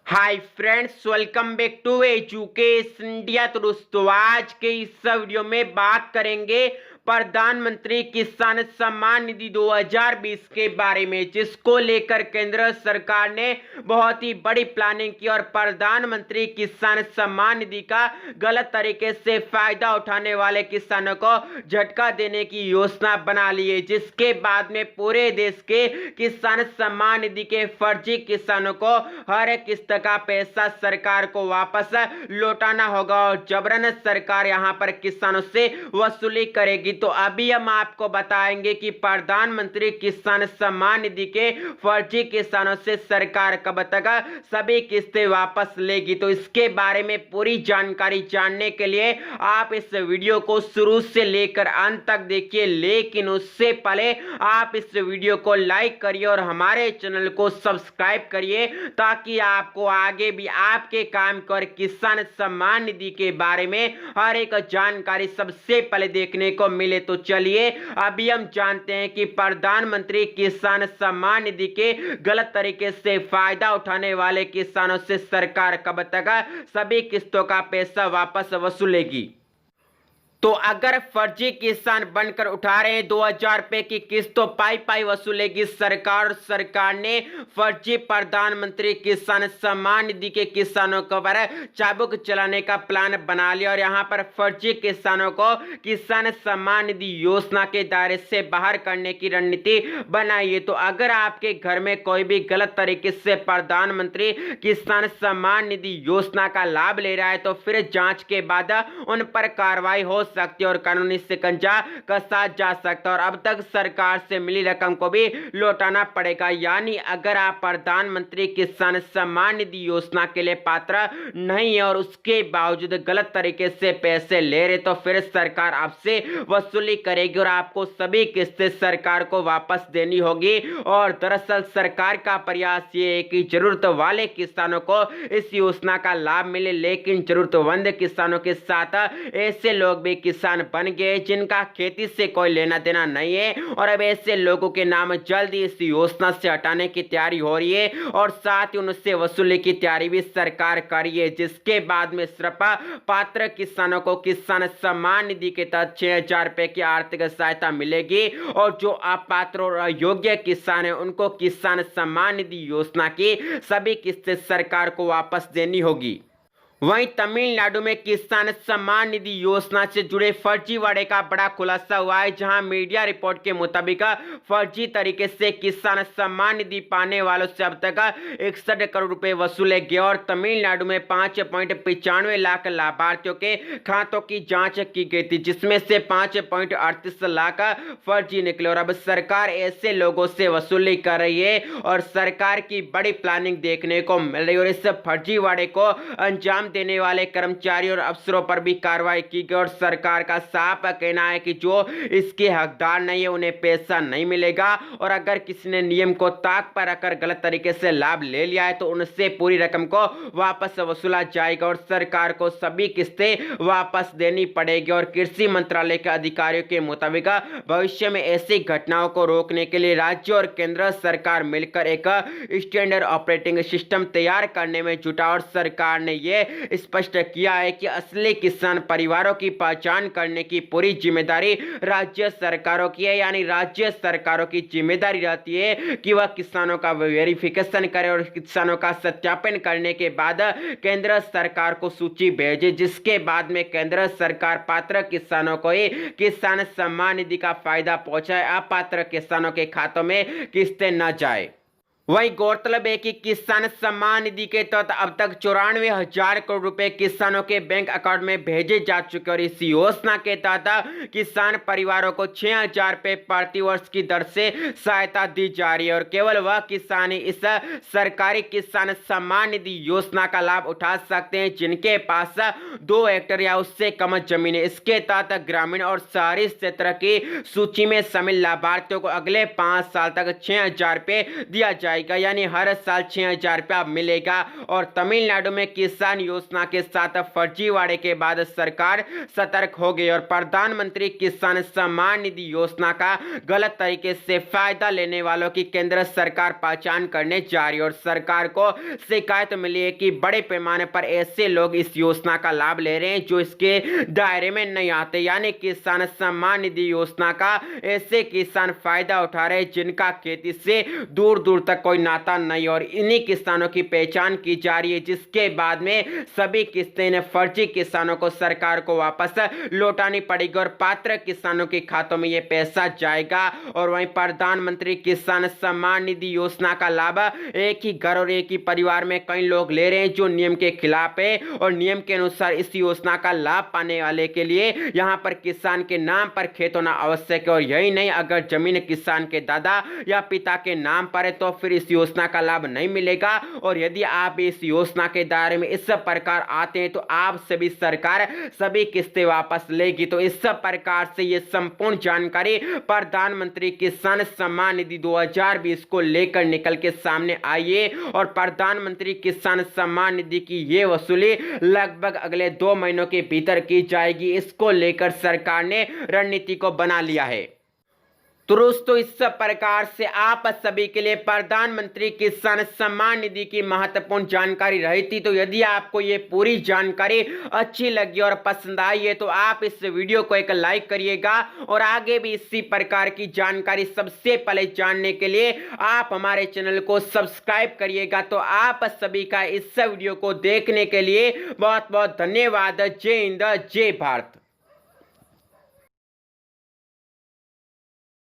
Hi friends, welcome back to education India. तो दोस्तों, आज के इस वीडियो में बात करेंगे प्रधानमंत्री किसान सम्मान निधि 2020 के बारे में, जिसको लेकर केंद्र सरकार ने बहुत ही बड़ी प्लानिंग की और प्रधानमंत्री किसान सम्मान निधि का गलत तरीके से फायदा उठाने वाले किसानों को झटका देने की योजना बना ली है, जिसके बाद में पूरे देश के किसान सम्मान निधि के फर्जी किसानों को हर एक किस्त का पैसा सरकार को वापस लौटाना होगा और जबरन सरकार यहां पर किसानों से वसूली करेगी। तो अभी हम आपको बताएंगे कि प्रधानमंत्री किसान सम्मान निधि के फर्जी किसानों से सरकार कब तक सभी किस्तें वापस लेगी। तो इसके बारे में पूरी जानकारी जानने के लिए आप इस वीडियो को शुरू से लेकर अंत तक देखिए, लेकिन उससे पहले आप इस वीडियो को लाइक करिए और हमारे चैनल को सब्सक्राइब करिए, ताकि आपको आगे भी आपके काम कर किसान सम्मान निधि के बारे में हर एक जानकारी सबसे पहले देखने को मिले। तो चलिए अभी हम जानते हैं कि प्रधानमंत्री किसान सम्मान निधि के गलत तरीके से फायदा उठाने वाले किसानों से सरकार कब तक सभी किस्तों का पैसा वापस वसूलेगी। तो अगर फर्जी किसान बनकर उठा रहे हैं 2000 रुपए की किस्त, तो पाई वसूलेगी सरकार। सरकार ने फर्जी प्रधानमंत्री किसान सम्मान निधि के किसानों को पर चाबुक चलाने का प्लान बना लिया और यहां पर फर्जी किसानों को किसान सम्मान निधि योजना के दायरे से बाहर करने की रणनीति बनाई है। तो अगर आपके घर में कोई भी गलत तरीके से प्रधानमंत्री किसान सम्मान निधि योजना का लाभ ले रहा है, तो फिर जांच के बाद उन पर कार्रवाई हो सकती है और कानूनी शिकंजा कसा जा सकता है और अब तक सरकार से मिली रकम को भी लौटाना पड़ेगा। यानी अगर आप प्रधानमंत्री किसान सम्मान निधि योजना के लिए पात्र नहीं है और उसके बावजूद गलत तरीके से पैसे ले रहे, तो फिर सरकार आपसे वसूली करेगी और आपको सभी किस्तें सरकार को वापस देनी होगी। और दरअसल सरकार का प्रयास ये है कि जरूरत वाले किसानों को इस योजना का लाभ मिले, लेकिन जरूरतमंद किसानों के साथ ऐसे लोग भी किसान बन गए जिनका खेती से कोई लेना देना नहीं है और अब ऐसे लोगों के नाम जल्दी इस योजना से हटाने की तैयारी हो रही है और साथ ही उनसे वसूली की तैयारी भी सरकार कर रही है, जिसके बाद में सिर्फ पात्र किसानों को किसान सम्मान निधि के तहत 6000 रुपए की आर्थिक सहायता मिलेगी और जो अपात्र और अयोग्य किसान है उनको किसान सम्मान निधि योजना की सभी किस्तें सरकार को वापस देनी होगी। वहीं तमिलनाडु में किसान सम्मान निधि योजना से जुड़े फर्जीवाड़े का बड़ा खुलासा हुआ है, जहां मीडिया रिपोर्ट के मुताबिक फर्जी तरीके से किसान सम्मान निधि पाने वालों से अब तक 61 करोड़ रुपए वसूले गए और तमिलनाडु में 5.95 लाख लाभार्थियों के खातों की जांच की गई थी, जिसमें से 5.38 लाख फर्जी निकले और अब सरकार ऐसे लोगों से वसूली कर रही है और सरकार की बड़ी प्लानिंग देखने को मिल रही है और इस फर्जीवाड़े को अंजाम देने वाले कर्मचारियों और अफसरों पर भी कार्रवाई की गई और सरकार का साफ कहना है कि जो इसके हकदार नहीं है उन्हें पैसा नहीं मिलेगा और अगर किसी ने नियम को ताक पर रखकर गलत तरीके से लाभ ले लिया है तो उनसे पूरी रकम को वापस वसूला जाएगा और सरकार को सभी किस्तें वापस देनी पड़ेगी। और कृषि मंत्रालय के अधिकारियों के मुताबिक भविष्य में ऐसी घटनाओं को रोकने के लिए राज्य और केंद्र सरकार मिलकर एक स्टैंडर्ड ऑपरेटिंग सिस्टम तैयार करने में जुटा और सरकार ने यह स्पष्ट किया है कि असली किसान परिवारों की पहचान करने की पूरी जिम्मेदारी राज्य सरकारों की है। यानी राज्य सरकारों की जिम्मेदारी रहती है कि वह किसानों का वेरिफिकेशन करे और किसानों का सत्यापन करने के बाद केंद्र सरकार को सूची भेजे, जिसके बाद में केंद्र सरकार पात्र किसानों को ही किसान सम्मान निधि का फायदा पहुंचाए, अपात्र किसानों के खातों में किस्तें न जाए। वहीं गौरतलब है कि किसान सम्मान निधि के तहत अब तक 94,000 करोड़ रुपए किसानों के बैंक अकाउंट में भेजे जा चुके और इस योजना के तहत किसान परिवारों को 6,000 रुपए प्रति वर्ष की दर से सहायता दी जा रही है और केवल वह किसान इस सरकारी किसान सम्मान निधि योजना का लाभ उठा सकते हैं जिनके पास 2 हेक्टेयर या उससे कम जमीन है। इसके तहत ग्रामीण और शहरी क्षेत्र की सूची में शामिल लाभार्थियों को अगले 5 साल तक 6,000 रुपए दिया जाएगा। जाएगा, यानी हर साल 6,000 रुपया मिलेगा। और तमिलनाडु में किसान योजना के साथ फर्जीवाड़े के बाद सरकार सतर्क हो गई और प्रधानमंत्री किसान सम्मान निधि योजना का गलत तरीके से फायदा लेने वालों की केंद्र सरकार पहचान करने जा रही है। और सरकार को शिकायत मिली है कि बड़े पैमाने पर ऐसे लोग इस योजना का लाभ ले रहे हैं जो इसके दायरे में नहीं आते, यानी किसान सम्मान निधि योजना का ऐसे किसान फायदा उठा रहे हैं जिनका खेती से दूर दूर तक कोई नाता नहीं, और इन्हीं किसानों की पहचान की जा रही है, जिसके बाद में सभी किस्तें फर्जी किसानों को सरकार को वापस लौटानी पड़ेगी और पात्र किसानों के खातों में यह पैसा जाएगा। और वहीं प्रधानमंत्री किसान सम्मान निधि योजना का लाभ एक ही घर और एक ही परिवार में कई लोग ले रहे हैं जो नियम के खिलाफ है। और नियम के अनुसार इस योजना का लाभ पाने वाले के लिए यहां पर किसान के नाम पर खेत होना आवश्यक है। और यही नहीं, अगर जमीन किसान के दादा या पिता के नाम पर है तो फिर इस योजना का लाभ नहीं मिलेगा। और यदि आप इस योजना के दायरे में इस प्रकार आते हैं तो आप सभी सरकार सभी किस्तें वापस लेगी। तो इस प्रकार से ये संपूर्ण जानकारी प्रधानमंत्री किसान सम्मान निधि 2020 को लेकर निकल के सामने आई है। और प्रधानमंत्री किसान सम्मान निधि की ये वसूली लगभग अगले 2 महीनों के भीतर की जाएगी। इसको लेकर सरकार ने रणनीति को बना लिया है। तो दोस्तों, इस प्रकार से आप सभी के लिए प्रधानमंत्री किसान सम्मान निधि की महत्वपूर्ण जानकारी रही थी। तो यदि आपको ये पूरी जानकारी अच्छी लगी और पसंद आई है तो आप इस वीडियो को एक लाइक करिएगा और आगे भी इसी प्रकार की जानकारी सबसे पहले जानने के लिए आप हमारे चैनल को सब्सक्राइब करिएगा। तो आप सभी का इस वीडियो को देखने के लिए बहुत बहुत धन्यवाद। जय हिंद, जय भारत।